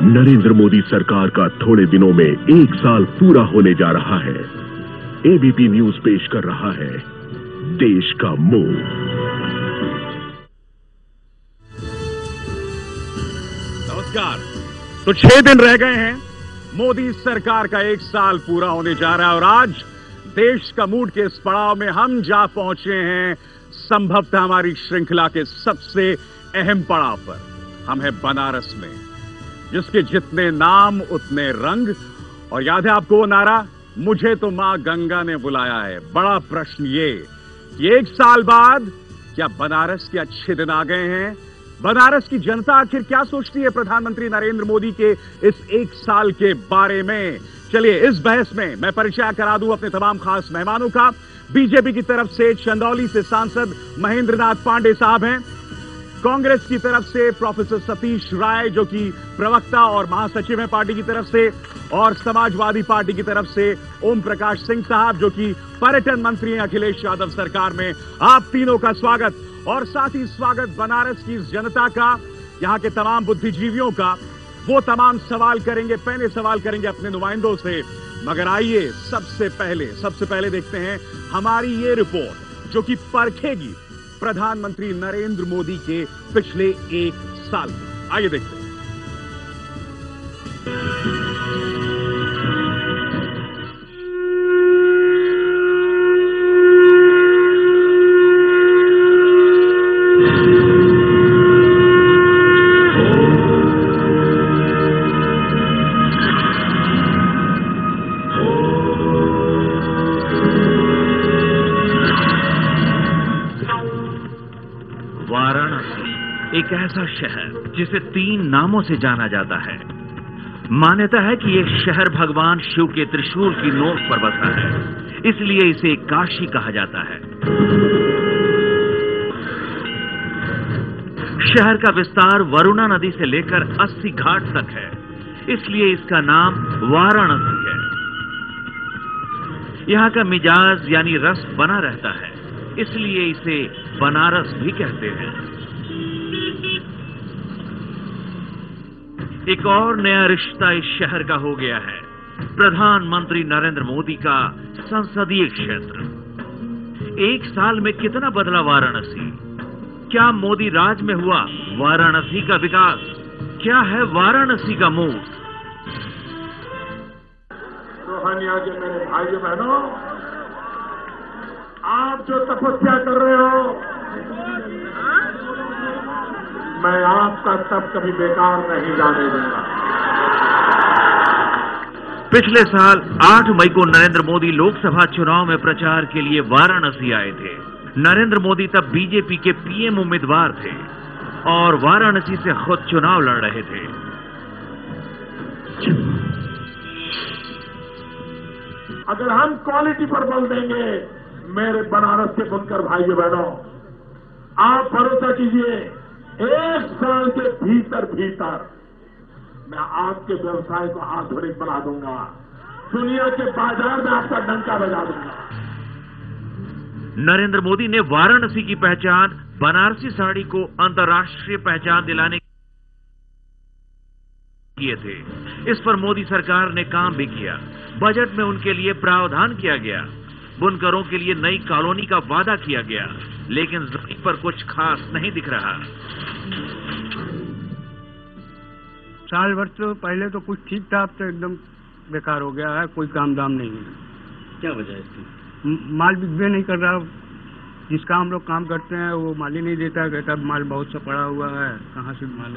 नरेंद्र मोदी सरकार का थोड़े दिनों में 1 साल पूरा होने जा रहा है। एबीपी न्यूज पेश कर रहा है देश का मोह। नमस्कार। तो 6 दिन रह गए हैं, मोदी सरकार का 1 साल पूरा होने जा रहा है और आज देश का मूड के इस पड़ाव में हम जा पहुंचे हैं संभवतः हमारी श्रृंखला के सबसे अहम पड़ाव पर। हम हैं बनारस में, जिसके जितने नाम उतने रंग। और याद है आपको वो नारा, मुझे तो मां गंगा ने बुलाया है। बड़ा प्रश्न ये 1 साल बाद क्या बनारस के अच्छे दिन आ गए हैं? बनारस की जनता आखिर क्या सोचती है प्रधानमंत्री नरेंद्र मोदी के इस 1 साल के बारे में? चलिए इस बहस में मैं परिचय करा दूं अपने तमाम खास मेहमानों का। बीजेपी की तरफ से चंदौली से सांसद महेंद्र नाथ पांडे साहब हैं। कांग्रेस की तरफ से प्रोफेसर सतीश राय, जो कि प्रवक्ता और महासचिव हैं पार्टी की तरफ से, और समाजवादी पार्टी की तरफ से ओम प्रकाश सिंह साहब, जो कि पर्यटन मंत्री हैं अखिलेश यादव सरकार में। आप तीनों का स्वागत। और साथ ही स्वागत बनारस की जनता का, यहां के तमाम बुद्धिजीवियों का। वो तमाम सवाल करेंगे, पहले सवाल करेंगे अपने नुमाइंदों से। मगर आइए सबसे पहले देखते हैं हमारी ये रिपोर्ट, जो कि परखेगी प्रधानमंत्री नरेंद्र मोदी के पिछले 1 साल। आइए देखते हैं। एक ऐसा शहर जिसे 3 नामों से जाना जाता है। मान्यता है कि यह शहर भगवान शिव के त्रिशूल की नोक पर बसा है, इसलिए इसे काशी कहा जाता है। शहर का विस्तार वरुणा नदी से लेकर 80 घाट तक है, इसलिए इसका नाम वाराणसी है। यहां का मिजाज यानी रस बना रहता है, इसलिए इसे बनारस भी कहते हैं। एक और नया रिश्ता इस शहर का हो गया है, प्रधानमंत्री नरेंद्र मोदी का संसदीय क्षेत्र। 1 साल में कितना बदला वाराणसी? क्या मोदी राज में हुआ वाराणसी का विकास? क्या है वाराणसी का मूड? रोहनिया के मेरे भाइयों बहनों, आप जो तपस्या कर रहे हो, मैं आपका तब कभी बेकार नहीं जाने दूंगा। पिछले साल 8 मई को नरेंद्र मोदी लोकसभा चुनाव में प्रचार के लिए वाराणसी आए थे। नरेंद्र मोदी तब बीजेपी के पीएम उम्मीदवार थे और वाराणसी से खुद चुनाव लड़ रहे थे। अगर हम क्वालिटी पर बल देंगे, मेरे बनारस के बुनकर भाइयों बहनों, आप भरोसा कीजिए, 1 साल के भीतर मैं आपके व्यवसाय को आधुनिक बना दूंगा। दुनिया के बाजार में आपका डंका बजा दूंगा। नरेंद्र मोदी ने वाराणसी की पहचान बनारसी साड़ी को अंतर्राष्ट्रीय पहचान दिलाने किए थे। इस पर मोदी सरकार ने काम भी किया। बजट में उनके लिए प्रावधान किया गया। बुनकरों के लिए नई कॉलोनी का वादा किया गया, लेकिन जमीन पर कुछ खास नहीं दिख रहा। साल भर तो पहले तो कुछ ठीक था, अब तो एकदम बेकार हो गया है। कोई काम दाम नहीं है। क्या वजह है इसकी? माल बिकवे नहीं कर रहा। जिसका हम लोग काम करते हैं वो माल ही नहीं देता, कहता माल बहुत सा पड़ा हुआ है, कहाँ से माल।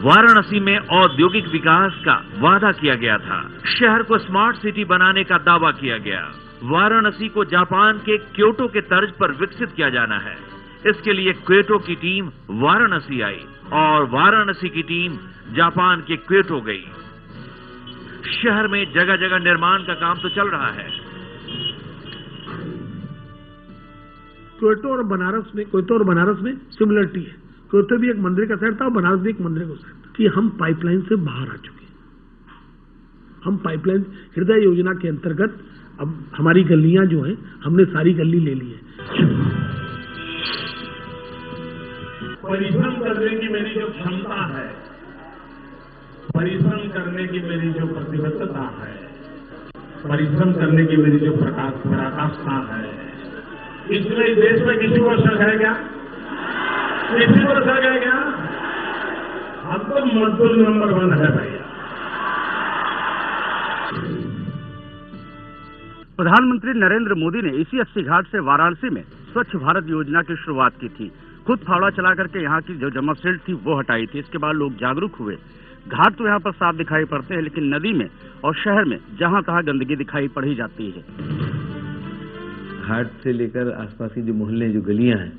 वाराणसी में औद्योगिक विकास का वादा किया गया था। शहर को स्मार्ट सिटी बनाने का दावा किया गया। वाराणसी को जापान के क्योटो के तर्ज पर विकसित किया जाना है। इसके लिए क्योटो की टीम वाराणसी आई और वाराणसी की टीम जापान के क्योटो गई। शहर में जगह जगह निर्माण का काम तो चल रहा है। क्योटो और बनारस में सिमिलरिटी है। क्योटो भी एक मंदिर का शहर था और बनारस भी एक मंदिर का शहर था कि हम पाइपलाइन से बाहर आ चुके हैं। हम पाइपलाइन हृदय योजना के अंतर्गत अब हमारी गलियां जो हैं, हमने सारी गली ले ली है। परिश्रम करने की मेरी जो क्षमता है, परिश्रम करने की मेरी जो प्रतिबद्धता है, परिश्रम करने की मेरी जो पराकाष्ठा है, इसमें इस देश में किसी को शक है क्या? किसी को शक है क्या? हम तो मजदूर नंबर 1 है भैया। प्रधानमंत्री नरेंद्र मोदी ने इसी अस्सी घाट से वाराणसी में स्वच्छ भारत योजना की शुरुआत की थी। खुद फावड़ा चला करके यहाँ की जो जमावसिल्ट थी वो हटाई थी। इसके बाद लोग जागरूक हुए। घाट तो यहाँ पर साफ दिखाई पड़ते हैं, लेकिन नदी में और शहर में जहाँ तहाँ गंदगी दिखाई पड़ ही जाती है। घाट से लेकर आसपास की जो मोहल्ले, जो गलियां हैं,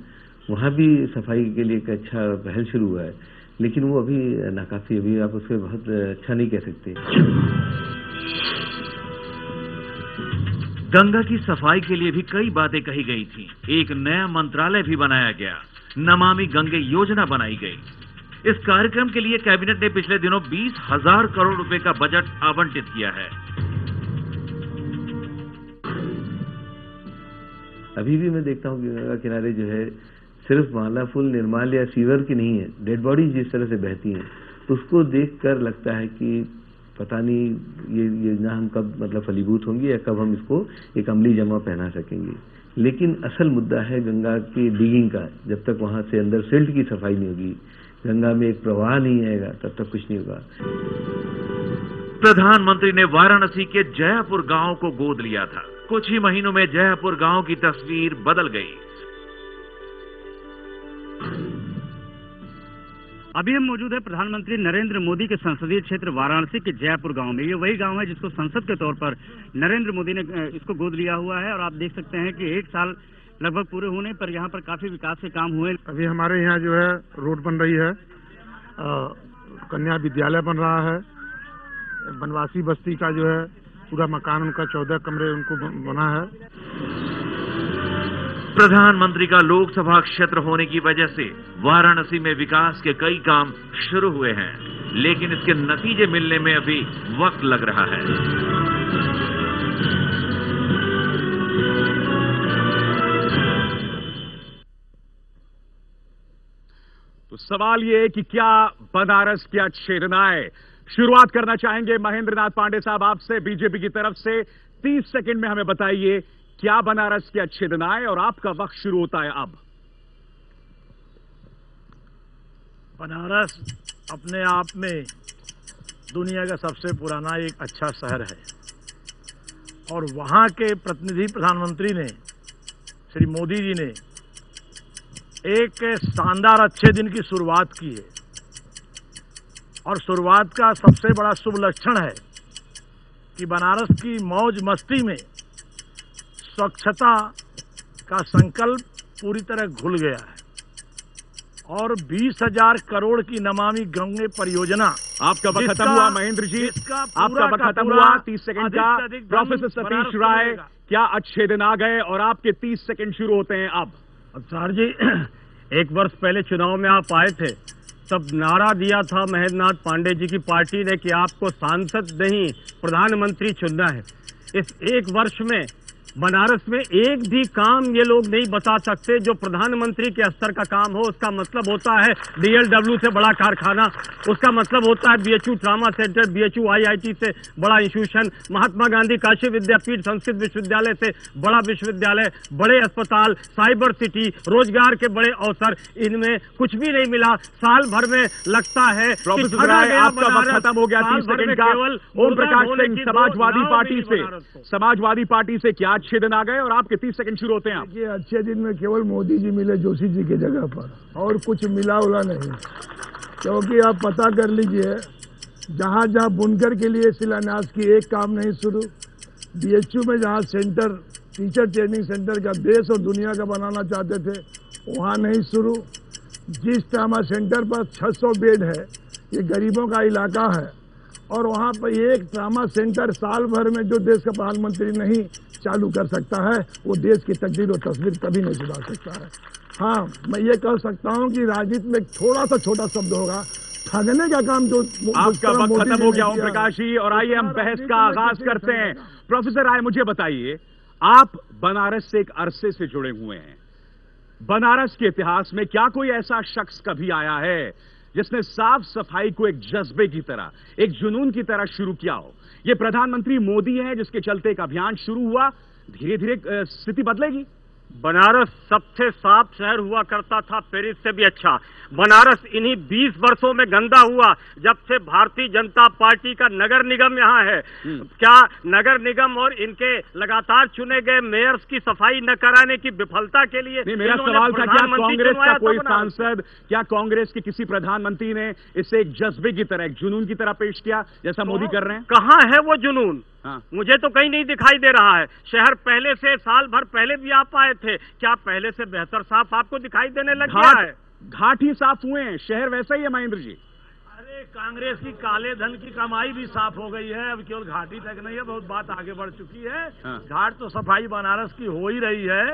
वहाँ भी सफाई के लिए एक अच्छा पहल शुरू हुआ है, लेकिन वो अभी नाकाफी। अभी आप उसको बहुत अच्छा नहीं कह सकते। गंगा की सफाई के लिए भी कई बातें कही गई थी। एक नया मंत्रालय भी बनाया गया, नमामि गंगे योजना बनाई गई। इस कार्यक्रम के लिए कैबिनेट ने पिछले दिनों 20,000 करोड़ रुपए का बजट आवंटित किया है। अभी भी मैं देखता हूँ कि गंगा किनारे जो है सिर्फ माला फूल निर्माल या सीवर की नहीं है, डेड बॉडी जिस तरह से बहती हैं, तो उसको देखकर लगता है कि पता नहीं ये योजना हम कब मतलब फलीभूत होंगी या कब हम इसको एक अमली जमा पहना सकेंगे। लेकिन असल मुद्दा है गंगा की डिगिंग का। जब तक वहां से अंदर सिल्ट की सफाई नहीं होगी, गंगा में एक प्रवाह नहीं आएगा, तब तक कुछ नहीं होगा। प्रधानमंत्री ने वाराणसी के जयापुर गांव को गोद लिया था। कुछ ही महीनों में जयापुर गांव की तस्वीर बदल गई। अभी हम मौजूद है प्रधानमंत्री नरेंद्र मोदी के संसदीय क्षेत्र वाराणसी के जयापुर गांव में। ये वही गांव है जिसको संसद के तौर पर नरेंद्र मोदी ने इसको गोद लिया हुआ है। और आप देख सकते हैं कि 1 साल लगभग पूरे होने पर यहाँ पर काफी विकास के काम हुए। अभी हमारे यहाँ जो है रोड बन रही है, कन्या विद्यालय बन रहा है, बनवासी बस्ती का जो है पूरा मकान उनका 14 कमरे उनको बना है। प्रधानमंत्री का लोकसभा क्षेत्र होने की वजह से वाराणसी में विकास के कई काम शुरू हुए हैं, लेकिन इसके नतीजे मिलने में अभी वक्त लग रहा है। तो सवाल ये है कि क्या बनारस क्या छेदना है? शुरुआत करना चाहेंगे महेंद्र नाथ पांडे साहब आपसे, बीजेपी की तरफ से। 30 सेकंड में हमें बताइए क्या बनारस की अच्छेदना है और आपका वक्त शुरू होता है अब। बनारस अपने आप में दुनिया का सबसे पुराना एक अच्छा शहर है और वहां के प्रतिनिधि प्रधानमंत्री ने, श्री मोदी जी ने एक शानदार अच्छे दिन की शुरुआत की है। और शुरुआत का सबसे बड़ा शुभ लक्षण है कि बनारस की मौज मस्ती में स्वच्छता का संकल्प पूरी तरह घुल गया है और 20,000 करोड़ की नमामि गंगे परियोजना। आपका वक्त खत्म हुआ महेंद्र जी, आपका वक्त खत्म हुआ। 30 सेकंड का। प्रोफेसर सतीश राय, क्या अच्छे दिन आ गए और आपके 30 सेकंड शुरू होते हैं अब। सर जी, 1 वर्ष पहले चुनाव में आप आए थे, तब नारा दिया था महेंद्र नाथ पांडे जी की पार्टी ने कि आपको सांसद नहीं प्रधानमंत्री चुनना है। इस 1 वर्ष में बनारस में एक भी काम ये लोग नहीं बता सकते जो प्रधानमंत्री के स्तर का काम हो। उसका मतलब होता है DLW से बड़ा कारखाना, उसका मतलब होता है BHU trauma centre, BHU IIT से बड़ा इंस्टीट्यूशन, महात्मा गांधी काशी विद्यापीठ संस्कृत विश्वविद्यालय से बड़ा विश्वविद्यालय, बड़े अस्पताल, साइबर सिटी, रोजगार के बड़े अवसर, इनमें कुछ भी नहीं मिला। साल भर में लगता है प्रोफेसर राय, आपका वक्त खत्म हो गया। 30 सेकंड का। ओम प्रकाश सिंह, समाजवादी पार्टी से क्या अच्छे दिन आ गए और आपके 30 सेकंड शुरू होते हैं। देखिए, अच्छे दिन में केवल मोदी जी मिले जोशी जी की जगह पर, और कुछ मिला उला नहीं। क्योंकि आप पता कर लीजिए, जहां जहां बुनकर के लिए शिलान्यास की एक काम नहीं शुरू, BHU में जहां सेंटर, टीचर ट्रेनिंग सेंटर का देश और दुनिया का बनाना चाहते थे, वहां नहीं शुरू। जिस ट्रामा सेंटर पर 600 बेड है, ये गरीबों का इलाका है, और वहां पर एक ट्रामा सेंटर साल भर में जो देश का प्रधानमंत्री नहीं चालू कर सकता है, वो देश की तकदीर और तस्वीर कभी नहीं सुधार सकता है। हाँ, मैं ये कह सकता हूँ कि राजनीति में एक थोड़ा सा छोटा शब्द होगा, ठगने का काम जो आपका वक्त खत्म हो गया ओम प्रकाश जी। और आइए हम बहस का आगाज करते हैं। प्रोफेसर राय, मुझे बताइए, आप बनारस से एक अरसे से जुड़े हुए हैं, बनारस के इतिहास में क्या कोई ऐसा शख्स कभी आया है जिसने साफ सफाई को एक जज्बे की तरह, एक जुनून की तरह शुरू किया हो? ये प्रधानमंत्री मोदी है जिसके चलते एक अभियान शुरू हुआ, धीरे धीरे स्थिति बदलेगी। बनारस सबसे साफ शहर हुआ करता था, पेरिस से भी अच्छा। बनारस इन्हीं 20 वर्षों में गंदा हुआ जब से भारतीय जनता पार्टी का नगर निगम यहाँ है। क्या नगर निगम और इनके लगातार चुने गए मेयर्स की सफाई न कराने की विफलता के लिए? नहीं, मेरा सवाल था क्या कांग्रेस का कोई सांसद, क्या कांग्रेस के किसी प्रधानमंत्री ने इसे एक जज्बे की तरह, एक जुनून की तरह पेश किया जैसा मोदी कर रहे हैं? कहाँ है वो जुनून? मुझे तो कहीं नहीं दिखाई दे रहा है। शहर पहले से, साल भर पहले भी आप आए थे, क्या पहले से बेहतर साफ आपको दिखाई देने लग गया है? घाट ही साफ हुए हैं, शहर वैसा ही है महेंद्र जी। अरे कांग्रेस की काले धन की कमाई भी साफ हो गई है, अब केवल घाटी तक नहीं है, बहुत बात आगे बढ़ चुकी है। घाट तो सफाई बनारस की हो ही रही है।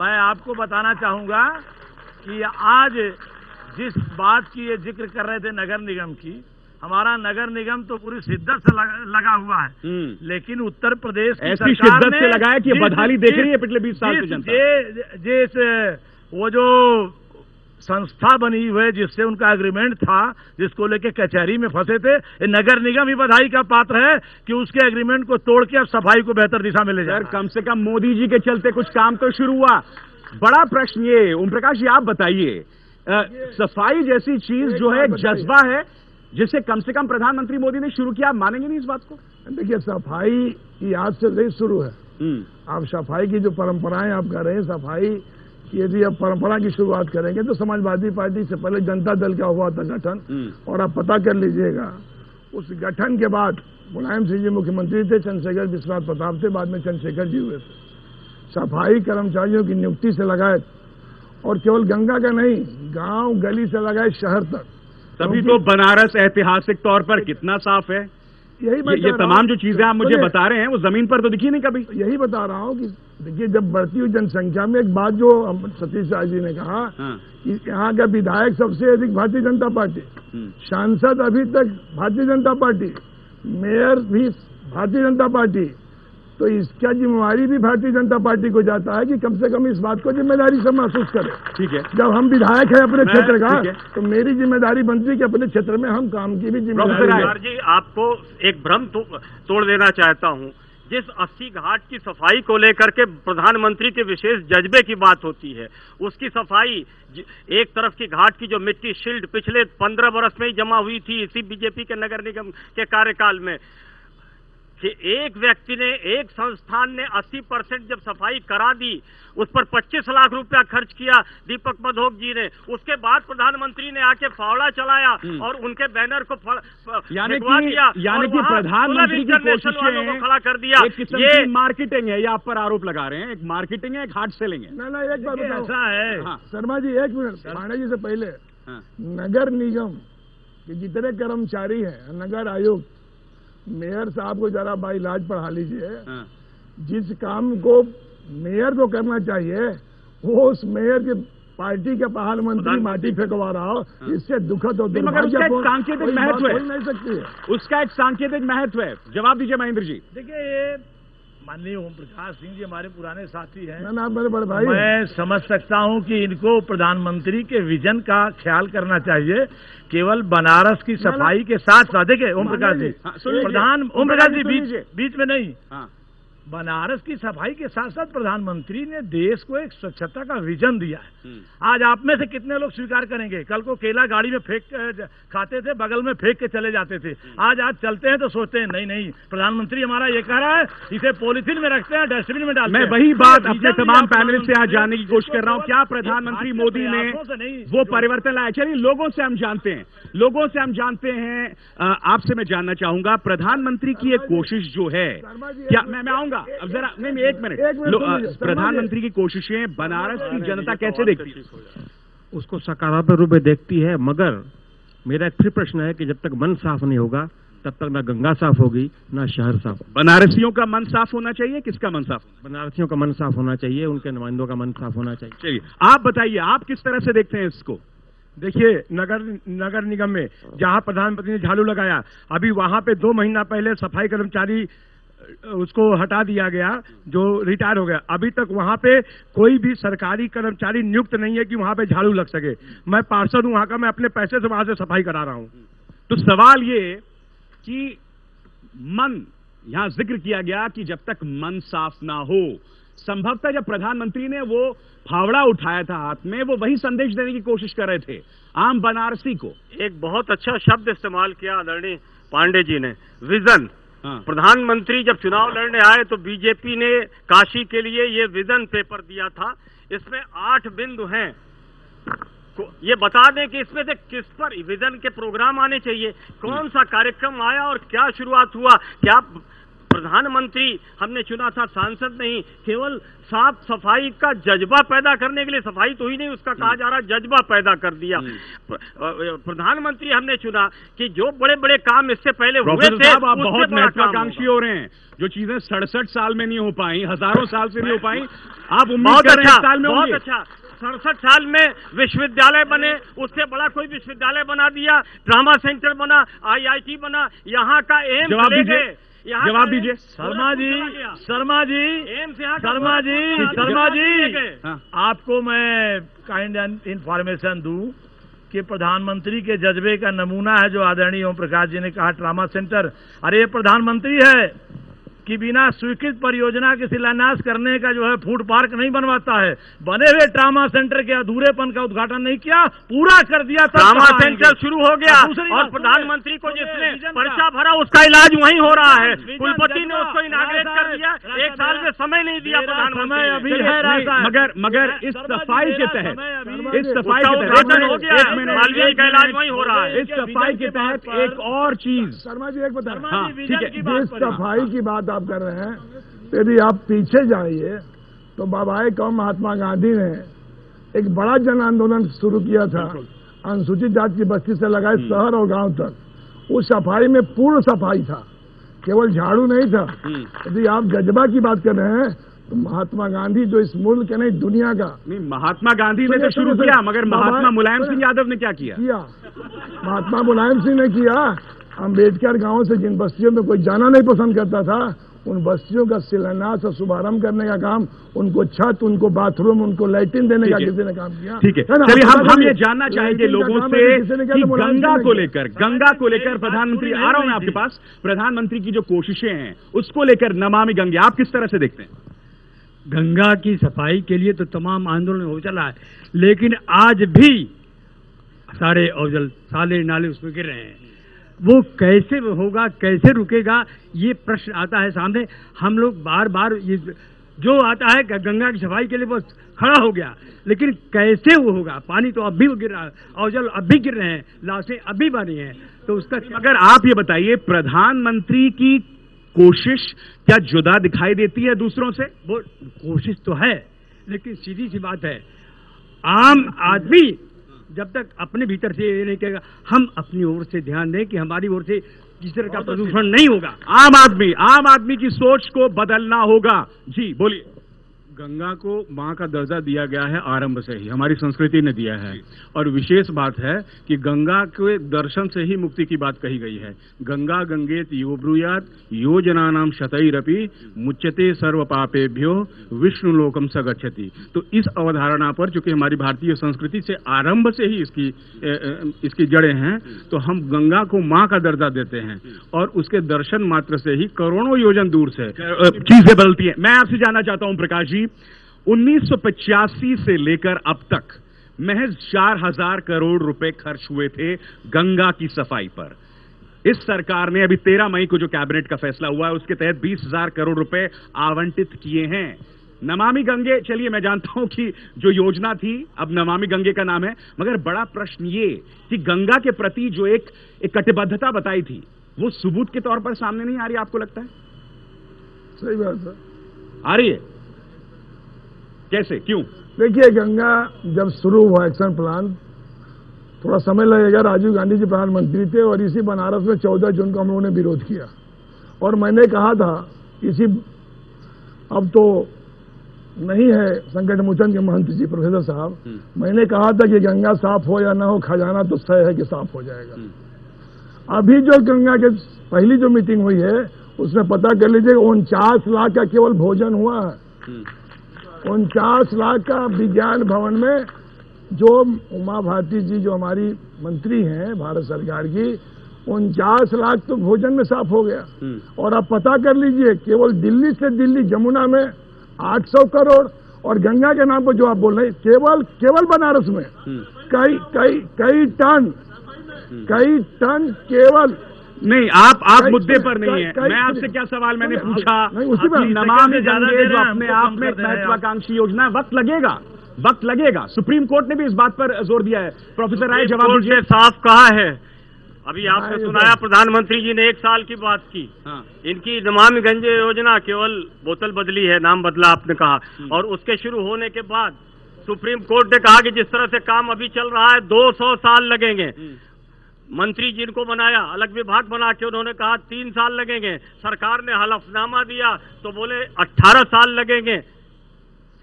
मैं आपको बताना चाहूंगा कि आज जिस बात की ये जिक्र कर रहे थे नगर निगम की, हमारा नगर निगम तो पूरी शिद्दत से लगा हुआ है, लेकिन उत्तर प्रदेश की ऐसी शिद्दत से लगा है कि बदहाली देख रही है पिछले 20 साल से जनता। जिस वो जो संस्था बनी हुई है जिससे उनका एग्रीमेंट था, जिसको लेके कचहरी में फंसे थे, नगर निगम ही बधाई का पात्र है कि उसके एग्रीमेंट को तोड़ के अब सफाई को बेहतर दिशा में ले जाए। कम से कम मोदी जी के चलते कुछ काम तो शुरू हुआ। बड़ा प्रश्न ये, ओम प्रकाश जी आप बताइए, सफाई जैसी चीज जो है जज्बा है जिसे कम से कम प्रधानमंत्री मोदी ने शुरू किया, आप मानेंगे नहीं इस बात को? देखिए, सफाई की आज से नहीं शुरू है। आप सफाई की जो परंपराएं आप कर रहे हैं, सफाई की यदि आप परंपरा की शुरुआत करेंगे तो समाजवादी पार्टी से पहले जनता दल का हुआ था गठन, और आप पता कर लीजिएगा उस गठन के बाद मुलायम सिंह जी मुख्यमंत्री थे, चंद्रशेखर विश्वनाथ प्रताप थे, बाद में चंद्रशेखर जी हुए थे। सफाई कर्मचारियों की नियुक्ति से लगाए, और केवल गंगा का नहीं, गांव गली से लगाए शहर तक। तभी तो बनारस ऐतिहासिक तौर पर कितना साफ है। ये तमाम जो चीजें आप मुझे बता रहे हैं वो जमीन पर तो दिखी नहीं कभी। यही बता रहा हूँ कि देखिए, जब बढ़ती हुई जनसंख्या में एक बात जो सतीश शाह जी ने कहा कि यहाँ का विधायक सबसे अधिक भारतीय जनता पार्टी, सांसद अभी तक भारतीय जनता पार्टी, मेयर भी भारतीय जनता पार्टी, तो इसका जिम्मेवारी भी भारतीय जनता पार्टी को जाता है कि कम से कम इस बात को जिम्मेदारी से महसूस करें। ठीक है, जब हम विधायक हैं अपने क्षेत्र का, तो मेरी जिम्मेदारी बनती है कि अपने क्षेत्र में हम काम की भी जिम्मेदारी। जी, आपको एक भ्रम तोड़ देना चाहता हूं। जिस 80 घाट की सफाई को लेकर के प्रधानमंत्री के विशेष जज्बे की बात होती है, उसकी सफाई एक तरफ की घाट की जो मिट्टी शील्ड पिछले 15 वर्ष में ही जमा हुई थी इसी बीजेपी के नगर निगम के कार्यकाल में, कि एक व्यक्ति ने, एक संस्थान ने 80% जब सफाई करा दी, उस पर 25 लाख रुपया खर्च किया दीपक मधोक जी ने, उसके बाद प्रधानमंत्री ने आके फावड़ा चलाया और उनके बैनर को यानी कि प्रधानमंत्री की कोशिशें को खड़ा कर दिया। ये मार्केटिंग है, ये आप पर आरोप लगा रहे हैं, एक मार्केटिंग है, एक हार्ड सेलिंग है। ना एक बात ऐसा है शर्मा जी, एक मिनट, पांडे जी से पहले नगर निगम के जितने कर्मचारी हैं, नगर आयुक्त, मेयर साहब को जरा बाइलाज पढ़ा लीजिए। जिस काम को मेयर को करना चाहिए वो उस मेयर के पार्टी के प्रधानमंत्री माटी फेंकवा रहा हो, इससे दुखद और मगर उसका एक सांकेतिक महत्व है, नहीं सकती है, उसका एक सांकेतिक महत्व है। जवाब दीजिए महेंद्र जी। देखिए, माननीय ओम प्रकाश सिंह जी हमारे पुराने साथी हैं, ना मेरे बड़े भाई, मैं समझ सकता हूं कि इनको प्रधानमंत्री के विजन का ख्याल करना चाहिए। केवल बनारस की सफाई के साथ साथ, देखिए ओम प्रकाश जी, ओम प्रकाश जी बीच में नहीं, बनारस की सफाई के साथ साथ प्रधानमंत्री ने देश को एक स्वच्छता का विजन दिया है। आज आप में से कितने लोग स्वीकार करेंगे, कल को केला गाड़ी में फेंक खाते थे, बगल में फेंक के चले जाते थे, आज चलते हैं तो सोचते हैं नहीं प्रधानमंत्री हमारा ये कह रहा है, इसे पॉलिथीन में रखते हैं, डस्टबिन में डालते हैं। मैं वही बात अपने तमाम पैनलिस्ट से आज जानने की कोशिश कर रहा हूँ, क्या प्रधानमंत्री मोदी ने वो परिवर्तन लाया? चलिए, लोगों से हम जानते हैं, आपसे मैं जानना चाहूंगा, प्रधानमंत्री की एक कोशिश जो है, क्या मैं आऊंगा अब जरा, नहीं एक मिनट, प्रधानमंत्री की कोशिशें बनारस की जनता कैसे देखती है? उसको सकारात्मक रूप में देखती है, मगर मेरा एक फिर प्रश्न है कि जब तक मन साफ नहीं होगा तब तक ना गंगा साफ होगी ना शहर साफ। बनारसियों का मन साफ होना चाहिए, किसका मन साफ? बनारसियों का मन साफ होना चाहिए, उनके नुमाइंदों का मन साफ होना चाहिए। चलिए, आप बताइए, आप किस तरह से देखते हैं इसको? देखिए, नगर निगम में जहां प्रधानमंत्री ने झाड़ू लगाया, अभी वहां पे 2 महीना पहले सफाई कर्मचारी उसको हटा दिया गया, जो रिटायर हो गया। अभी तक वहां पे कोई भी सरकारी कर्मचारी नियुक्त नहीं है कि वहां पे झाड़ू लग सके। मैं पार्षद हूं वहां का, मैं अपने पैसे से वहां से सफाई करा रहा हूं। तो सवाल ये कि मन, यहां जिक्र किया गया कि जब तक मन साफ ना हो, संभवतः जब प्रधानमंत्री ने वो फावड़ा उठाया था हाथ में, वो वही संदेश देने की कोशिश कर रहे थे आम बनारसी को। एक बहुत अच्छा शब्द इस्तेमाल किया आदरणीय पांडे जी ने, विजन। प्रधानमंत्री जब चुनाव लड़ने आए तो बीजेपी ने काशी के लिए ये विजन पेपर दिया था। इसमें 8 बिंदु हैं। ये बता दें कि इसमें से किस पर विजन के प्रोग्राम आने चाहिए, कौन सा कार्यक्रम आया और क्या शुरुआत हुआ। क्या प्रधानमंत्री हमने चुना था सांसद नहीं, केवल साफ सफाई का जज्बा पैदा करने के लिए, सफाई तो ही नहीं उसका कहा जा रहा, जज्बा पैदा कर दिया। प्रधानमंत्री हमने चुना कि जो बड़े बड़े काम इससे पहले हुए थे, आप बहुत महत्वाकांक्षी हो रहे हैं। जो चीजें 67 साल में नहीं हो पाई, हजारों साल से नहीं हो पाई, आप उम्मीद कर रहे हैं 1 साल में होंगे। बहुत अच्छा। 67 साल में विश्वविद्यालय बने, उससे बड़ा कोई विश्वविद्यालय बना दिया, ट्रामा सेंटर बना, IIT बना, यहाँ का एम्स ले गए। जवाब दीजिए शर्मा जी, शर्मा जी, आपको मैं काइंड इंफॉर्मेशन दूं कि प्रधानमंत्री के जज्बे का नमूना है जो आदरणीय ओम प्रकाश जी ने कहा ट्रामा सेंटर। अरे ये प्रधानमंत्री है कि बिना स्वीकृत परियोजना के शिलान्यास करने का जो है फूड पार्क नहीं बनवाता है। बने हुए ट्रामा सेंटर के अधूरेपन का उद्घाटन नहीं किया, पूरा कर दिया। ट्रामा सेंटर शुरू हो गया और प्रधानमंत्री को जिसने पर्चा भरा उसका इलाज वहीं हो रहा है। कुलपति ने उसको इनाग्रेट कर दिया, 1 साल में समय नहीं दिया प्रधानमंत्री। अभी है मगर इस सफाई के तहत, इस सफाई के तहत हो गया, मालवीय का इलाज वहीं हो रहा है। इस सफाई के तहत एक और चीज, शर्मा जी एक बता, ठीक है, जिस सफाई की बात आप कर रहे हैं, यदि आप पीछे जाइए तो बाबाए कौम महात्मा गांधी ने एक बड़ा जन आंदोलन शुरू किया था, अनुसूचित जाति की बस्ती से लगाए शहर और गांव तक। उस सफाई में पूर्ण सफाई था, केवल झाड़ू नहीं था। यदि आप जज्बा की बात कर रहे हैं तो महात्मा गांधी जो इस मुल्क के नहीं दुनिया का, नहीं महात्मा गांधी ने तो शुरू किया, मगर महात्मा मुलायम सिंह यादव ने क्या किया? महात्मा मुलायम सिंह ने किया। अम्बेडकर गांव से जिन बस्तियों में कोई जाना नहीं पसंद करता था, उन बस्तियों का शिलान्यास और शुभारंभ करने का काम, उनको छत, उनको बाथरूम, उनको लैट्रिन देने का किसी ने काम किया। ठीक है, चलिए हम ये जानना चाहेंगे लोगों से कि गंगा को लेकर प्रधानमंत्री, आ रहा हूं मैं आपके पास, प्रधानमंत्री की जो कोशिशें हैं उसको लेकर नमामि गंगे आप किस तरह से देखते हैं? गंगा की सफाई के लिए तो तमाम आंदोलन हो चला है, लेकिन आज भी सारे औजल, साले नाले उसमें गिर रहे हैं। वो कैसे होगा, कैसे रुकेगा, ये प्रश्न आता है सामने। हम लोग बार बार ये जो आता है गंगा की सफाई के लिए वो खड़ा हो गया, लेकिन कैसे वो होगा? पानी तो अब भी गिर रहा है, औजल अब भी गिर रहे हैं, लाशें अभी बनी हैं, तो उसका अगर आप ये बताइए, प्रधानमंत्री की कोशिश क्या जुदा दिखाई देती है दूसरों से? वो कोशिश तो है, लेकिन सीधी सी बात है, आम आदमी जब तक अपने भीतर से ये नहीं कहेगा हम अपनी ओर से ध्यान दें कि हमारी ओर से किसी तरह का प्रदूषण नहीं होगा, आम आदमी की सोच को बदलना होगा। जी बोलिए। गंगा को मां का दर्जा दिया गया है आरंभ से ही, हमारी संस्कृति ने दिया है। और विशेष बात है कि गंगा के दर्शन से ही मुक्ति की बात कही गई है। गंगा गंगेत यो ब्रूयात यो जनानाम शतैरपि मुच्यते सर्व पापेभ्यो विष्णु लोकम स गच्छति। तो इस अवधारणा पर, चूंकि हमारी भारतीय संस्कृति से आरंभ से ही इसकी जड़ें हैं, तो हम गंगा को मां का दर्जा देते हैं और उसके दर्शन मात्र से ही करोड़ों योजन दूर से चीजें बदलती हैं। मैं आपसे जानना चाहता हूं प्रकाश जी, 1985 से लेकर अब तक महज 4000 करोड़ रुपए खर्च हुए थे गंगा की सफाई पर। इस सरकार ने अभी 13 मई को जो कैबिनेट का फैसला हुआ है उसके तहत 20,000 करोड़ रुपए आवंटित किए हैं। नमामि गंगे, चलिए मैं जानता हूं कि जो योजना थी अब नमामि गंगे का नाम है, मगर बड़ा प्रश्न ये कि गंगा के प्रति जो एक कटिबद्धता बताई थी वो सबूत के तौर पर सामने नहीं आ रही, आपको लगता है? सही बात है, आ रही है। कैसे, क्यों? देखिए, गंगा जब शुरू हुआ एक्शन प्लान, थोड़ा समय लगेगा। राजीव गांधी जी प्रधानमंत्री थे और इसी बनारस में 14 जून को हम लोगों ने विरोध किया और मैंने कहा था, इसी अब तो नहीं है संकट मोचन के महंत जी प्रोफेसर साहब, मैंने कहा था कि गंगा साफ हो या ना हो, खजाना तो तय है कि साफ हो जाएगा। अभी जो गंगा के पहली जो मीटिंग हुई है उसने पता कर लीजिए 49 लाख का केवल भोजन हुआ है। 49 लाख का विज्ञान भवन में, जो उमा भारती जी जो हमारी मंत्री हैं भारत सरकार की, 49 लाख तो भोजन में साफ हो गया। और आप पता कर लीजिए केवल दिल्ली से दिल्ली जमुना में 800 करोड़, और गंगा के नाम पर जो आप बोल रहे हैं, केवल बनारस में कई टन केवल। नहीं, आप मुद्दे पर नहीं है। मैं आपसे क्या सवाल मैंने पूछा, नमामि गंगे जो अपने आप में महत्वाकांक्षी योजना, वक्त लगेगा। सुप्रीम कोर्ट ने भी इस बात पर जोर दिया है। प्रोफेसर राय जवाब दीजिए। साफ कहा है, अभी आपने सुनाया प्रधानमंत्री जी ने 1 साल की बात की। इनकी नमामि गंगे योजना केवल बोतल बदली है, नाम बदला आपने कहा। और उसके शुरू होने के बाद सुप्रीम कोर्ट ने कहा कि जिस तरह से काम अभी चल रहा है 200 साल लगेंगे। मंत्री जिनको बनाया, अलग विभाग बना के उन्होंने कहा 3 साल लगेंगे। सरकार ने हलफनामा दिया तो बोले 18 साल लगेंगे।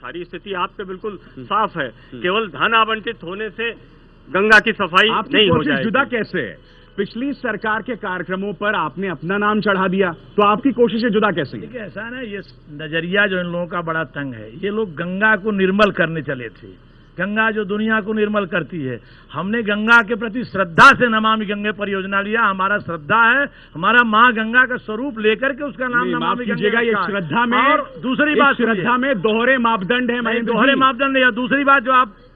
सारी स्थिति आपके बिल्कुल साफ है। केवल धन आवंटित होने से गंगा की सफाई नहीं हो जाएगी। जुदा कैसे है? पिछली सरकार के कार्यक्रमों पर आपने अपना नाम चढ़ा दिया, तो आपकी कोशिशें जुदा कैसे? देखिए ऐसा है ना, ये नजरिया जो इन लोगों का बड़ा तंग है। ये लोग गंगा को निर्मल करने चले थे। गंगा जो दुनिया को निर्मल करती है, हमने गंगा के प्रति श्रद्धा से नमामि गंगे परियोजना लिया। हमारा श्रद्धा है, हमारा माँ गंगा का स्वरूप लेकर के उसका नाम नमामि गंगे रखा है। श्रद्धा में, और दूसरी बात, श्रद्धा में दोहरे मापदंड है। दोहरे मापदंड है। दूसरी बात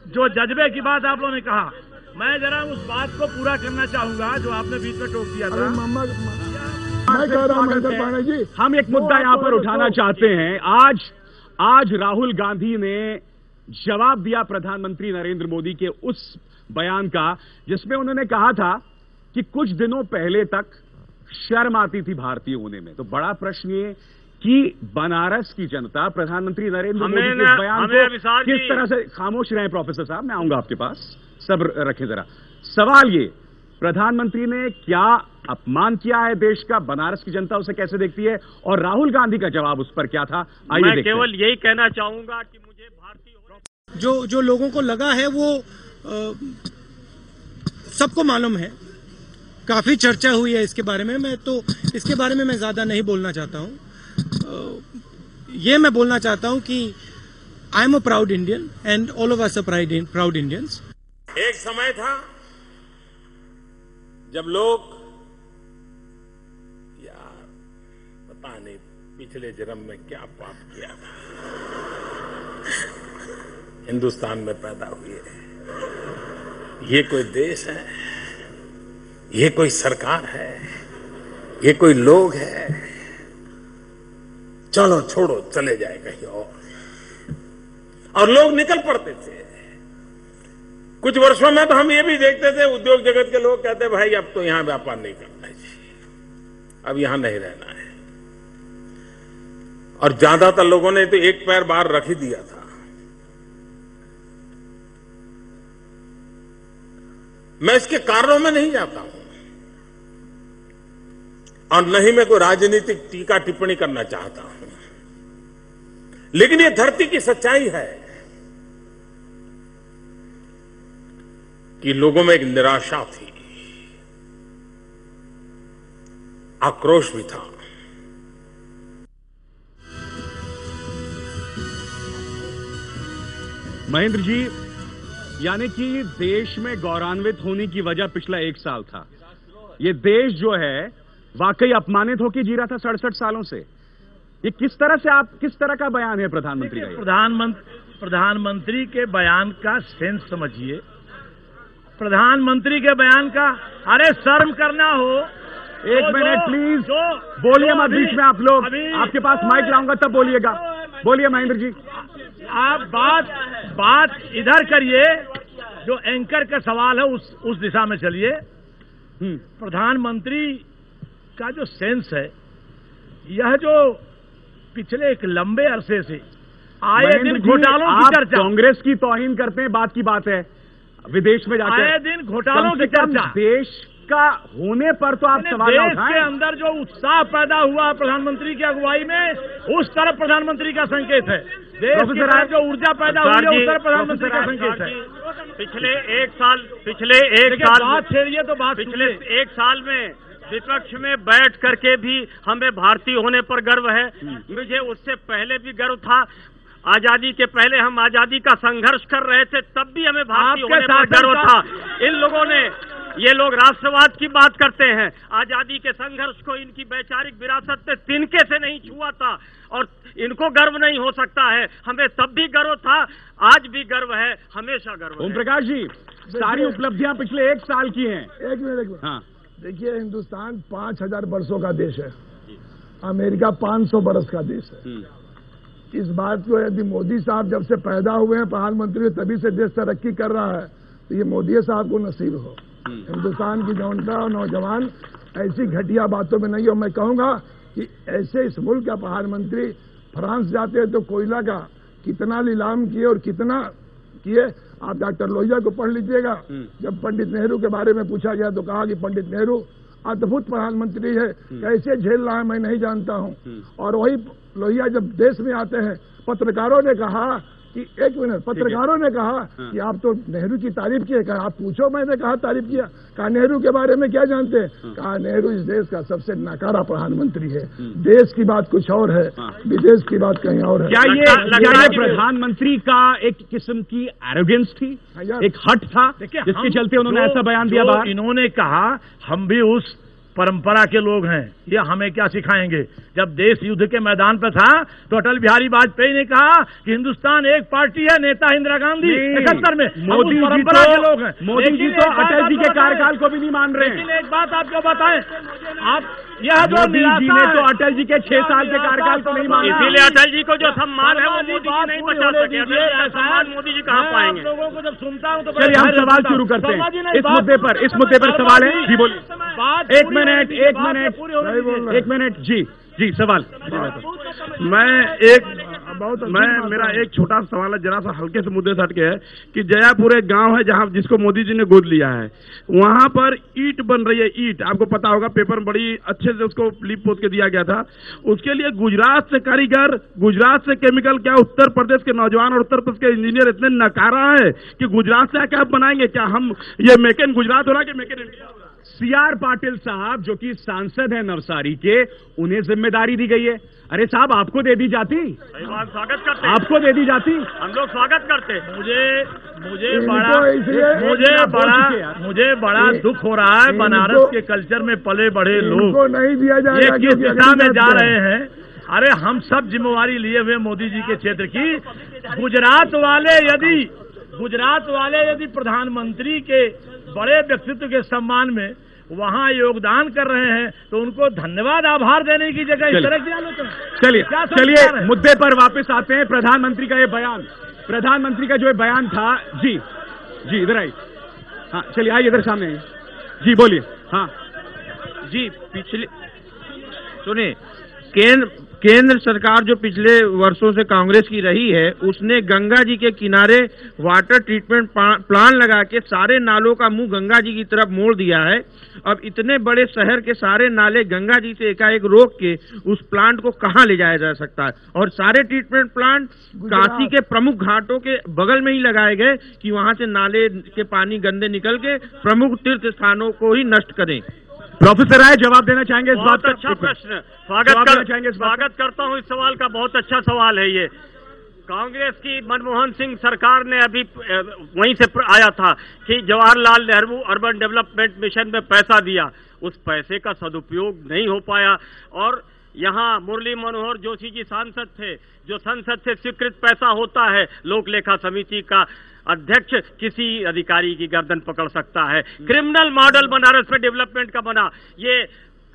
जो जज्बे की बात आप लोगों ने कहा, मैं जरा उस बात को पूरा करना चाहूंगा जो आपने बीच में टोक दिया था। हम एक मुद्दा यहाँ पर उठाना चाहते हैं। आज राहुल गांधी ने जवाब दिया प्रधानमंत्री नरेंद्र मोदी के उस बयान का जिसमें उन्होंने कहा था कि कुछ दिनों पहले तक शर्म आती थी भारतीय होने में। तो बड़ा प्रश्न ये कि बनारस की जनता प्रधानमंत्री नरेंद्र मोदी के बयान को किस तरह से खामोश रहे। प्रोफेसर साहब, मैं आऊंगा आपके पास, सब्र रखें जरा। सवाल ये, प्रधानमंत्री ने क्या अपमान किया है देश का? बनारस की जनता उसे कैसे देखती है? और राहुल गांधी का जवाब उस पर क्या था? मैं केवल यही कहना चाहूंगा कि मुझे भारतीय जो लोगों को लगा है वो सबको मालूम है। काफी चर्चा हुई है इसके बारे में। मैं तो इसके बारे में मैं ज्यादा नहीं बोलना चाहता हूं। ये मैं बोलना चाहता हूं कि I am a proud Indian and all of us are proud Indians. एक समय था जब लोग, यार पता नहीं पिछले जन्म में क्या पाप किया था, हिंदुस्तान में पैदा हुए। ये कोई देश है, ये कोई सरकार है, ये कोई लोग है, चलो छोड़ो चले जाए कहीं और लोग निकल पड़ते थे। कुछ वर्षों में तो हम ये भी देखते थे, उद्योग जगत के लोग कहते भाई अब तो यहां व्यापार नहीं करना है, अब यहां नहीं रहना है। और ज्यादातर लोगों ने तो एक पैर बाहर रख ही दिया था। मैं इसके कारणों में नहीं जाता हूं और न ही मैं कोई राजनीतिक टीका टिप्पणी करना चाहता हूं, लेकिन ये धरती की सच्चाई है कि लोगों में एक निराशा थी, आक्रोश भी था। महेंद्र जी, यानी कि देश में गौरवान्वित होने की वजह पिछला 1 साल था। ये देश जो है वाकई अपमानित होकर जी रहा था 67 सालों से। ये किस तरह का बयान है प्रधानमंत्री का? प्रधानमंत्री के बयान का सेंस समझिए। प्रधानमंत्री के बयान का, अरे शर्म करना हो। एक मिनट प्लीज, बोलिए मत बीच में। आप लोग, आपके पास माइक लाऊंगा तब बोलिएगा। बोलिए महेंद्र जी। आप बात इधर करिए, जो एंकर का सवाल है उस दिशा में चलिए। प्रधानमंत्री का जो सेंस है, यह जो पिछले एक लंबे अरसे से आए दिन घोटालों की चर्चा, कांग्रेस की तौहीन करते हैं, बात की बात है। विदेश में जाकर आए दिन घोटालों की चर्चा, देश का होने पर तो आप सवाल उठाएं। देश के अंदर जो उत्साह पैदा हुआ प्रधानमंत्री की अगुवाई में, उस तरफ प्रधानमंत्री का संकेत है। देश की तरफ जो ऊर्जा पैदा हुई है, उस तरफ प्रधानमंत्री का संकेत है। पिछले एक साल बात छेड़िए तो बात, पिछले 1 साल में विपक्ष में बैठ करके भी हमें भारतीय होने पर गर्व है। मुझे उससे पहले भी गर्व था। आजादी के पहले हम आजादी का संघर्ष कर रहे थे, तब भी हमें भारतीय होने पर गर्व था। इन लोगों ने, ये लोग राष्ट्रवाद की बात करते हैं, आजादी के संघर्ष को इनकी वैचारिक विरासत ने तिनके से नहीं छुआ था और इनको गर्व नहीं हो सकता है। हमें तब भी गर्व था, आज भी गर्व है, हमेशा गर्व है। ओम प्रकाश जी, सारी उपलब्धियां पिछले 1 साल की हैं। एक मिनट। हाँ, देखिए, हिंदुस्तान 5000 वर्षों का देश है, अमेरिका 500 वर्ष का देश है। इस बात को यदि मोदी साहब जब से पैदा हुए हैं प्रधानमंत्री, तभी से देश तरक्की कर रहा है, तो ये मोदी साहब को नसीब हो। हिंदुस्तान की जनता और नौजवान ऐसी घटिया बातों में नहीं हो। मैं कहूंगा कि ऐसे इस मुल्क का प्रधानमंत्री फ्रांस जाते हैं तो कोयला का कितना नीलाम किए और कितना किए, आप डॉक्टर लोहिया को पढ़ लीजिएगा। जब पंडित नेहरू के बारे में पूछा गया तो कहा कि पंडित नेहरू अद्भुत प्रधानमंत्री है, कैसे झेल रहा है मैं नहीं जानता हूं। और वही लोहिया जब देश में आते हैं, पत्रकारों ने कहा कि एक मिनट, पत्रकारों ने कहा कि आप तो नेहरू की तारीफ किए। कहा आप पूछो, मैंने कहा तारीफ किया। कहा नेहरू के बारे में क्या जानते हैं? कहा नेहरू इस देश का सबसे नकारा प्रधानमंत्री है, देश की बात कुछ और है, विदेश की बात कहीं और है। क्या ये प्रधानमंत्री का एक किस्म की एरोगेंस थी, एक हट था जिसके चलते उन्होंने ऐसा बयान दिया बाहर? इन्होंने कहा हम भी उस परंपरा के लोग हैं, ये हमें क्या सिखाएंगे। जब देश युद्ध के मैदान पर था तो अटल बिहारी वाजपेयी ने कहा कि हिंदुस्तान एक पार्टी है, नेता इंदिरा गांधी 71 में। मोदी परंपरा के लोग हैं। मोदी जी तो अटल जी के कार्यकाल को भी नहीं मान रहे हैं। लेकिन एक बात आपको बताएं, आप यह जो मोदी जी ने तो अटल जी के 6 साल के कार्यकाल को नहीं माना, इसीलिए अटल जी को जो सम्मान है वो मोदी जी नहीं बचा सके। सम्मान मोदी जी कहाँ पाएंगे? लोगों को जब सुनता हूँ तो चलिए हम सवाल शुरू करते हैं। इस मुद्दे पर सवाल है। जी बोलिए। एक मिनट जी सवाल। मेरा एक छोटा सा सवाल है, जरा सा हल्के से मुद्दे से हटके है कि जयापुर एक गांव है जहां जिसको मोदी जी ने गोद लिया है, वहां पर ईंट बन रही है। ईंट आपको पता होगा, पेपर में बड़ी अच्छे से उसको लीप पोत के दिया गया था। उसके लिए गुजरात से कारीगर, गुजरात से केमिकल, क्या उत्तर प्रदेश के नौजवान और उत्तर प्रदेश के इंजीनियर इतने नकारा है कि गुजरात से आके आप बनाएंगे? क्या हम ये मेक इन गुजरात हो रहा कि make in India? CR Patil साहब जो कि सांसद है नवसारी के, उन्हें जिम्मेदारी दी गई है। अरे साहब, आपको दे दी जाती, स्वागत करते, आपको दे दी जाती, हम लोग स्वागत करते। मुझे बड़ा दुख हो रहा है, बनारस के कल्चर में पले बड़े लोग नहीं दिया जाएगा, किस दिशा में जा रहे हैं। अरे हम सब जिम्मेवारी लिए हुए मोदी जी के क्षेत्र की। गुजरात वाले यदि प्रधानमंत्री के बड़े व्यक्तित्व के सम्मान में वहाँ योगदान कर रहे हैं तो उनको धन्यवाद, आभार देने की जगह इस तरह की आलोचना। चलिए मुद्दे पर वापस आते हैं। प्रधानमंत्री का ये बयान, प्रधानमंत्री का जो ये बयान था, जी इधर आइए। हाँ चलिए, आइए इधर सामने आइए। जी बोलिए। हाँ जी, पिछले सुनिए, केंद्र सरकार जो पिछले वर्षों से कांग्रेस की रही है, उसने गंगा जी के किनारे वाटर ट्रीटमेंट प्लान लगा के सारे नालों का मुंह गंगा जी की तरफ मोड़ दिया है। अब इतने बड़े शहर के सारे नाले गंगा जी से एकाएक रोक के उस प्लांट को कहां ले जाया जा सकता है? और सारे ट्रीटमेंट प्लांट काशी के प्रमुख घाटों के बगल में ही लगाए गए कि वहां से नाले के पानी गंदे निकल के प्रमुख तीर्थ स्थानों को ही नष्ट करें। प्रोफेसर राय जवाब देना चाहेंगे इस बात का? अच्छा प्रश्न, स्वागत करता हूं इस सवाल का। बहुत अच्छा सवाल है ये। कांग्रेस की मनमोहन सिंह सरकार ने अभी वहीं से आया था कि Jawaharlal Nehru urban development mission में पैसा दिया, उस पैसे का सदुपयोग नहीं हो पाया। और यहाँ मुरली मनोहर जोशी जी सांसद थे, जो संसद से स्वीकृत पैसा होता है, लोक लेखा समिति का अध्यक्ष किसी अधिकारी की गर्दन पकड़ सकता है। क्रिमिनल मॉडल बनारस में डेवलपमेंट का बना, ये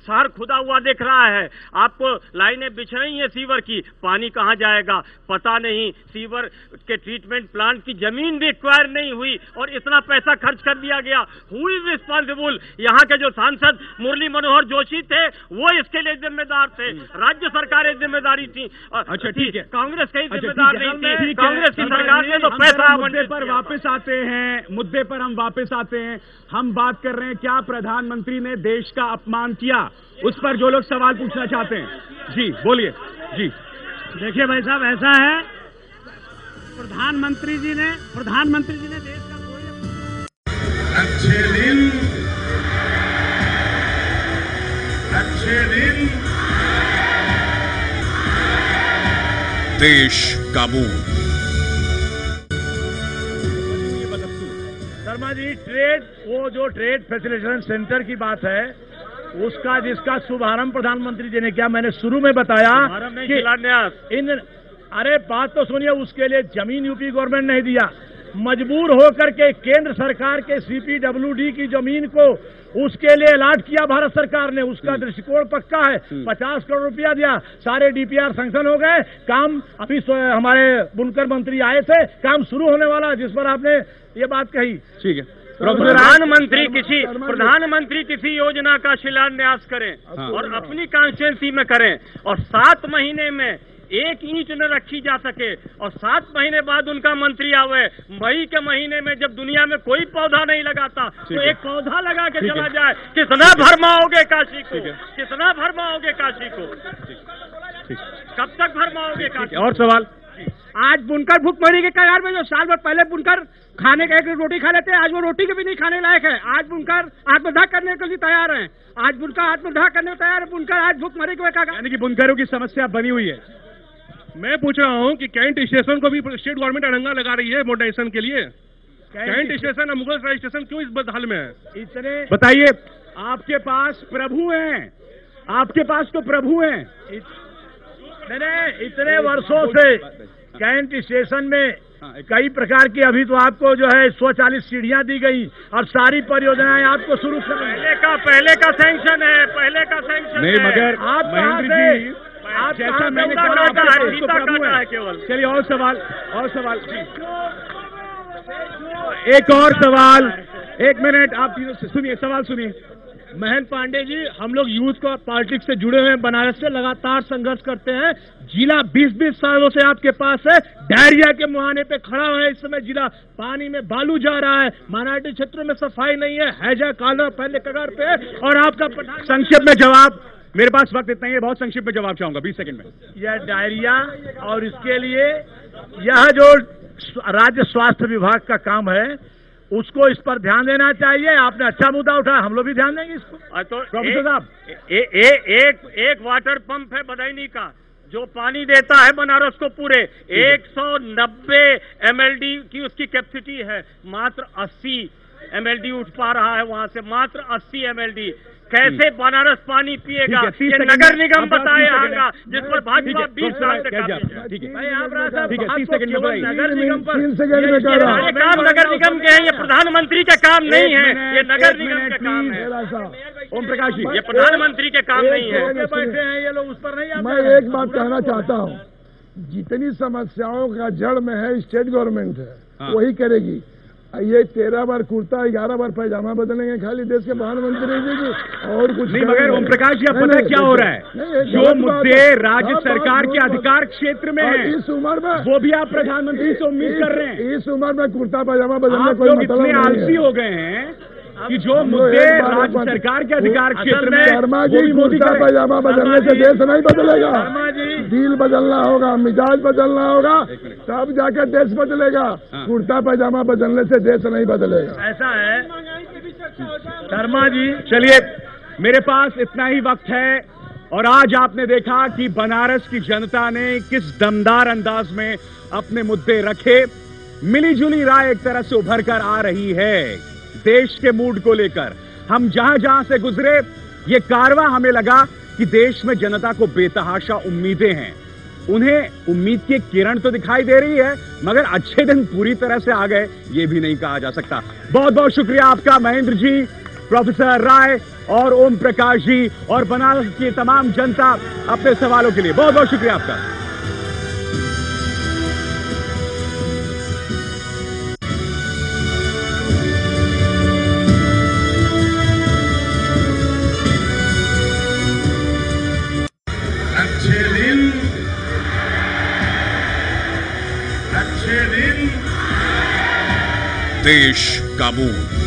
शहर खुदा हुआ दिख रहा है। आपको लाइनें बिछ रही हैं सीवर की, पानी कहाँ जाएगा पता नहीं। सीवर के ट्रीटमेंट प्लांट की जमीन भी एक्वायर नहीं हुई और इतना पैसा खर्च कर दिया गया। Who is responsible? यहाँ के जो सांसद मुरली मनोहर जोशी थे वो इसके लिए जिम्मेदार थे, राज्य सरकारें जिम्मेदारी थी। अच्छा ठीक है, कांग्रेस कहीं जिम्मेदार नहीं थी। कांग्रेस की सरकार ने तो पैसा मुद्दे पर वापस आते हैं, मुद्दे पर हम वापस आते हैं। हम बात कर रहे हैं क्या प्रधानमंत्री ने देश का अपमान किया, उस पर जो लोग सवाल पूछना चाहते हैं। जी बोलिए। जी देखिए भाई साहब, ऐसा है, प्रधानमंत्री जी ने देश का कोई अच्छे दिन देश का मूड। शर्मा जी, वो जो ट्रेड फैसिलिटेशन सेंटर की बात है, उसका जिसका शुभारंभ प्रधानमंत्री जी ने किया, मैंने शुरू में बताया कि अरे बात तो सुनिए, उसके लिए जमीन यूपी गवर्नमेंट नहीं दिया, मजबूर होकर के केंद्र सरकार के CPWD की जमीन को उसके लिए अलॉट किया भारत सरकार ने। उसका दृष्टिकोण पक्का है। 50 करोड़ रुपया दिया, सारे DPR सैंक्शन हो गए, काम अभी हमारे बुनकर मंत्री आए थे, काम शुरू होने वाला, जिस पर आपने ये बात कही। ठीक है, प्रधानमंत्री किसी योजना का शिलान्यास करें और अपनी कॉन्स्टिट्यूंसी में करें, और 7 महीने में 1 ईंट न रखी जा सके, और 7 महीने बाद उनका मंत्री आवे, मई के महीने में जब दुनिया में कोई पौधा नहीं लगाता तो एक पौधा लगा के चला जाए। कितना भरमाओगे काशी को, कितना भरमाओगे काशी को, कब तक भरमाओगे काशी? और सवाल, आज बुनकर भुखमरी के कगार में, जो साल भर पहले बुनकर खाने का 1 रोटी खा लेते हैं, आज वो रोटी के भी नहीं खाने लायक है। आज बुनकर आत्मदाह करने के लिए तैयार हैं, आज बुनकर आत्मदाह करने को तैयार है। बुनकर आज भुखमरी के कगार, यानी कि बुनकरों की समस्या बनी हुई है। मैं पूछ रहा हूँ कि कैंट स्टेशन को भी स्टेट गवर्नमेंट अड़ंगा लगा रही है मॉडर्नाइजेशन के लिए। कैंट स्टेशन और मुगल स्टेशन क्यों इस बदहाल में है? इतने बताइए। आपके पास प्रभु हैं, आपके पास तो प्रभु हैं। इतने वर्षों से कैंट स्टेशन में कई प्रकार की, अभी तो आपको जो है 140 सीढ़ियां दी गई और सारी परियोजनाएं आपको शुरू पहले का सैंक्शन है, पहले का सैंक्शन नहीं, मगर आप महेंद्र जी, आप जैसा मैंने कहा है केवल। चलिए और सवाल, एक और सवाल, 1 मिनट, आप तीनों सुनिए, सवाल सुनिए। महेंद्र पांडे जी, हम लोग यूथ को पॉलिटिक्स से जुड़े हुए हैं, बनारस से लगातार संघर्ष करते हैं। जिला 20-20 सालों से आपके पास है, डायरिया के मुहाने पे खड़ा है इस समय जिला, पानी में बालू जा रहा है, माइनॉरिटी क्षेत्रों में सफाई नहीं है, हैजा काला पहले कगार पे है, और आपका संक्षेप में जवाब, मेरे पास वक्त इतना ही है, बहुत संक्षिप्त में जवाब चाहूंगा 20 सेकंड में। यह डायरिया, और इसके लिए यह जो राज्य स्वास्थ्य विभाग का काम है, उसको इस पर ध्यान देना चाहिए। आपने अच्छा मुद्दा उठाया, हम लोग भी ध्यान देंगे इसको। तो प्रोफेसर साहब, एक वाटर पंप है बदायूं का, जो पानी देता है बनारस को पूरे 190 MLD की उसकी कैपेसिटी है, मात्र 80 MLD उठ पा रहा है वहां से, मात्र 80 MLD। कैसे बनारस पानी पिएगा? ये नगर निगम बताए आएगा, जिस पर भाजपा 20 साल से काम। ठीक है, नगर निगम पर काम नगर निगम के हैं, ये प्रधानमंत्री के काम नहीं है, ये नगर निगम के काम है। ओम प्रकाश जी, ये प्रधानमंत्री के काम नहीं है। बैठे हैं ये लोग, उस पर नहीं। मैं एक बात कहना चाहता हूँ, जितनी समस्याओं का जड़ में है स्टेट गवर्नमेंट है, वही करेगी। ये 13 बार कुर्ता, 11 बार पैजामा बदलेंगे खाली देश के प्रधानमंत्री जी की, और कुछ नहीं। मगर ओम प्रकाश जी, आप पता क्या हो रहा है, जो मुद्दे राज्य सरकार के अधिकार क्षेत्र में है, इस उम्र में वो भी आप प्रधानमंत्री से उम्मीद कर रहे हैं। इस उम्र में कुर्ता पैजामा बदलने कोई मतलब नहीं है। आलसी हो गए हैं कि जो मुद्दे राज्य सरकार के अधिकार क्षेत्र में, शर्मा जी, कुर्ता पैजामा बदलने से देश नहीं बदलेगा, दिल बदलना होगा, मिजाज बदलना होगा, तब जाकर देश बदलेगा। कुर्ता पैजामा बदलने से देश नहीं बदलेगा। ऐसा है शर्मा जी। चलिए, मेरे पास इतना ही वक्त है, और आज आपने देखा कि बनारस की जनता ने किस दमदार अंदाज में अपने मुद्दे रखे। मिलीजुली राय एक तरह से उभर कर आ रही है देश के मूड को लेकर। हम जहां जहां से गुजरे, ये कारवां हमें लगा कि देश में जनता को बेतहाशा उम्मीदें हैं। उन्हें उम्मीद की एक किरण तो दिखाई दे रही है, मगर अच्छे दिन पूरी तरह से आ गए ये भी नहीं कहा जा सकता। बहुत बहुत शुक्रिया आपका महेंद्र जी, प्रोफेसर राय और ओम प्रकाश जी, और बनारस की तमाम जनता अपने सवालों के लिए बहुत बहुत शुक्रिया आपका। देश का मूड।